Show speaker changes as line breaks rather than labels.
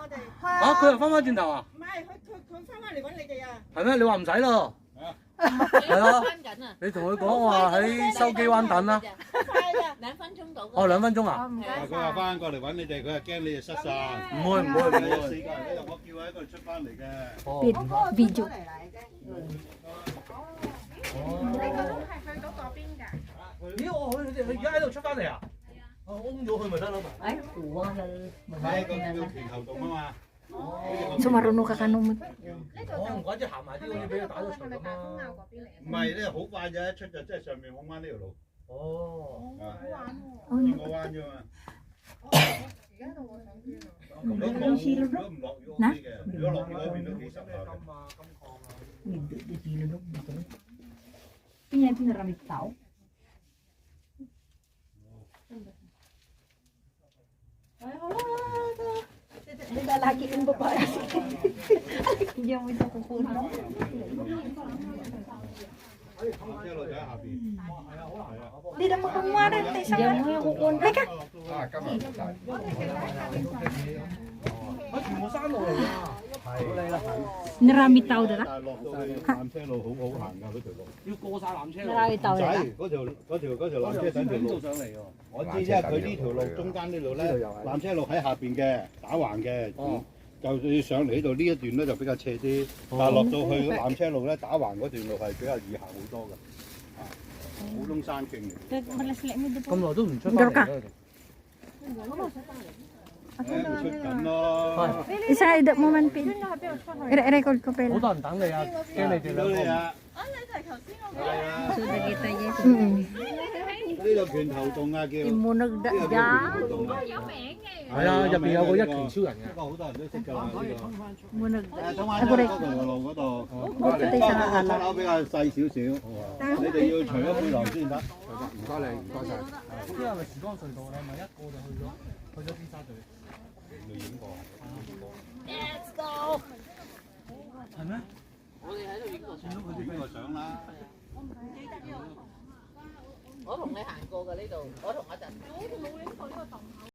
我哋。
啊，佢又翻返轉頭啊？
唔係，佢翻返嚟揾你哋啊！
係咩？你話唔使咯？係咯。你同佢講話喺筲箕灣等啦。
快㗎
2分鐘到。
哦，2分鐘啊？
佢話翻過嚟揾你哋，佢係驚你哋失散。
唔會唔會唔
有4
會。
個人喺度，我叫佢喺嗰度出翻嚟嘅。
哦。
變咗。
呢個都係去到嗰邊㗎。
咦，我佢而家喺度出翻嚟啊？我擁咗佢咪得咯？Ay,
kuha na.
喺個叫拳頭洞啊嘛。
So marunong ka kanong
我唔怪之行埋啲好似俾佢打到場咁啦。
唔係咧，好快啫，一出就即係上面拱灣呢條路。
哦。
好玩喎！
轉個彎啫嘛。
而家到我想邊啊！
如果唔落雨 OK 嘅，如果落雨嗰邊都幾實下嘅。
hindi di sinulog dito. Pinya pinaramit tao. Lalaki yung babae. Hindi mo ito kukunin.
一路就喺下邊。
Hindi na makuha rin. Hindi mo yung kukunin. Teka.
全部山路嚟㗎。係啦。
Naramit tao dala.
但係落到去纜車路好好行㗎嗰條路。
要過晒纜車路。
Naramit tao
唔使
dala.
嗰條纜車等條路。
上嚟喎。
我知，因為佢呢條路中間呢度咧，纜車路喺下邊嘅，打橫嘅。就要上嚟呢度呢一段咧就比較斜啲，但係落到去纜車路咧，打橫嗰段路係比較易行好多嘅。啊，普通山徑嚟。
咁耐都唔出翻嚟咧。
出緊咯。
Isa ida mo man pin. I-record ko
好
pala.
多人等你啊，驚你哋
見到你
兩個。
啊！
啊，你就係頭先我
係啊，
Sudah kita yes.
呢度拳頭洞啊叫。
Imunog
呢
da
個叫
ya.
拳頭洞啊。
係啊，入邊有個一拳超人
呢
嘅。
個好多人都識㗎啦呢個。
Imunog
誒，通
da.
灣嗰條路嗰度，不過出口比較細少少，你哋要除咗背囊先得。
唔該你，唔該晒。呢啲係咪時光隧道咧？咪一個就去咗尖沙咀。
未影過。
Let's go！
係咩？
我哋喺度影個相，
影個相啦。
我同你行過㗎呢度，我同阿陣。